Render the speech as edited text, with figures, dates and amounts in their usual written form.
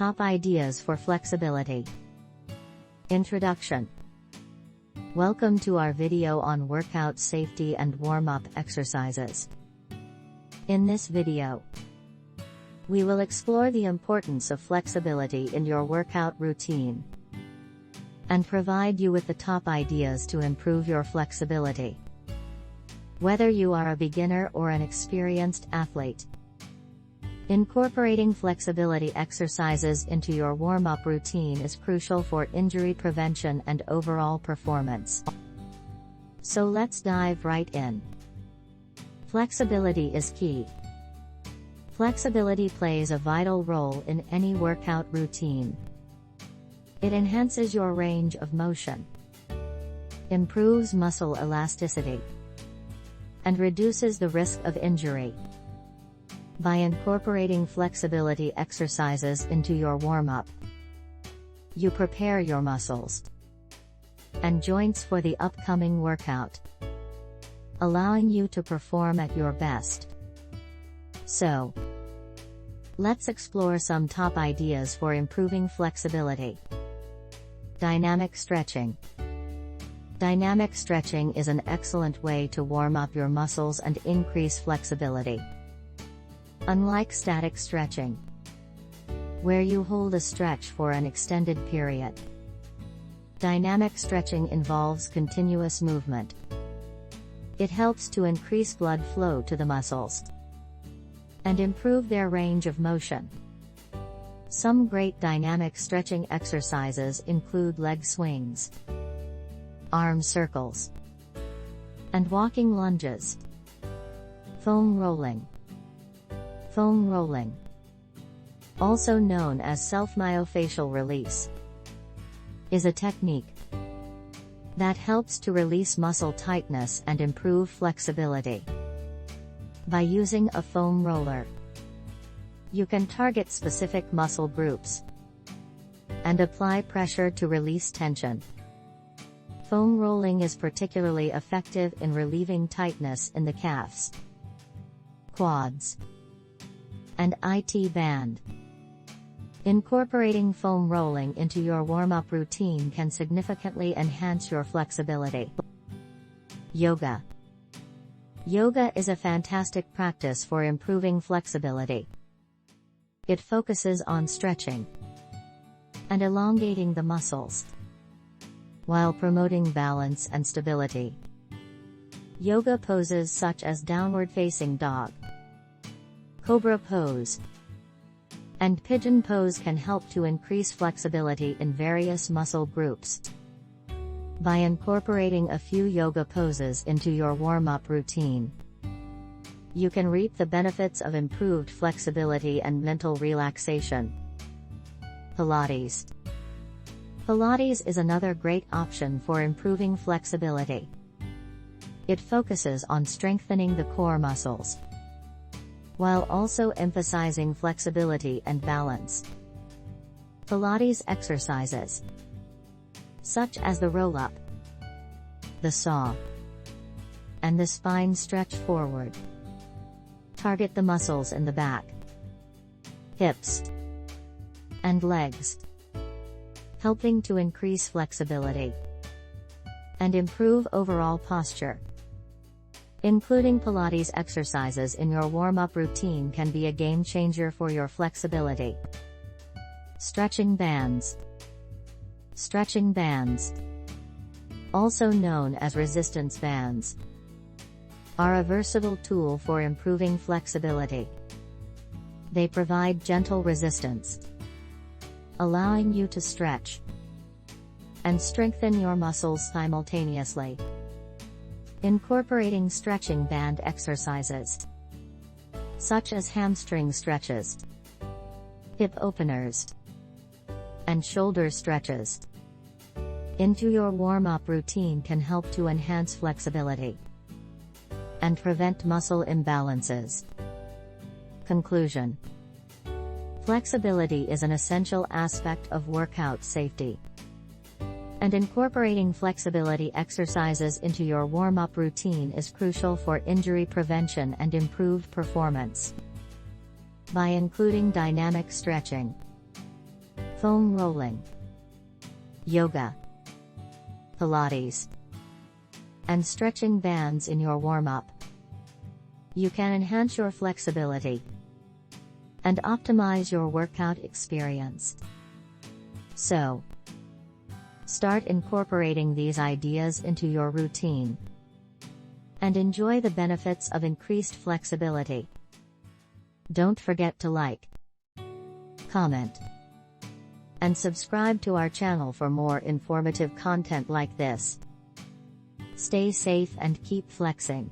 Top ideas for flexibility. Introduction. Welcome to our video on workout safety and warm-up exercises. In this video, we will explore the importance of flexibility in your workout routine and provide you with the top ideas to improve your flexibility. Whether you are a beginner or an experienced athlete, incorporating flexibility exercises into your warm-up routine is crucial for injury prevention and overall performance. So let's dive right in. Flexibility is key. Flexibility plays a vital role in any workout routine. It enhances your range of motion, improves muscle elasticity, and reduces the risk of injury. By incorporating flexibility exercises into your warm-up, you prepare your muscles and joints for the upcoming workout, allowing you to perform at your best. So, let's explore some top ideas for improving flexibility. Dynamic stretching. Dynamic stretching is an excellent way to warm up your muscles and increase flexibility. Unlike static stretching, where you hold a stretch for an extended period, dynamic stretching involves continuous movement. It helps to increase blood flow to the muscles and improve their range of motion. Some great dynamic stretching exercises include leg swings, arm circles, and walking lunges. Foam rolling. Foam rolling, also known as self-myofascial release, is a technique that helps to release muscle tightness and improve flexibility. By using a foam roller, you can target specific muscle groups and apply pressure to release tension. Foam rolling is particularly effective in relieving tightness in the calves, quads, and IT band. Incorporating foam rolling into your warm-up routine can significantly enhance your flexibility. Yoga. Yoga is a fantastic practice for improving flexibility. It focuses on stretching and elongating the muscles, while promoting balance and stability. Yoga poses such as downward facing dog, cobra pose, and pigeon pose can help to increase flexibility in various muscle groups. By incorporating a few yoga poses into your warm-up routine, you can reap the benefits of improved flexibility and mental relaxation. Pilates. Pilates is another great option for improving flexibility. It focuses on strengthening the core muscles, while also emphasizing flexibility and balance. Pilates exercises, such as the roll-up, the saw, and the spine stretch forward, target the muscles in the back, hips, and legs, helping to increase flexibility and improve overall posture. Including Pilates exercises in your warm-up routine can be a game changer for your flexibility. Stretching bands. Stretching bands, also known as resistance bands, are a versatile tool for improving flexibility. They provide gentle resistance, allowing you to stretch and strengthen your muscles simultaneously. Incorporating stretching band exercises, such as hamstring stretches, hip openers, and shoulder stretches, into your warm-up routine can help to enhance flexibility and prevent muscle imbalances. Conclusion. Flexibility is an essential aspect of workout safety, and incorporating flexibility exercises into your warm-up routine is crucial for injury prevention and improved performance. By including dynamic stretching, foam rolling, yoga, Pilates, and stretching bands in your warm-up. You can enhance your flexibility and optimize your workout experience. So, start incorporating these ideas into your routine and enjoy the benefits of increased flexibility. Don't forget to like, comment, and subscribe to our channel for more informative content like this. Stay safe and keep flexing.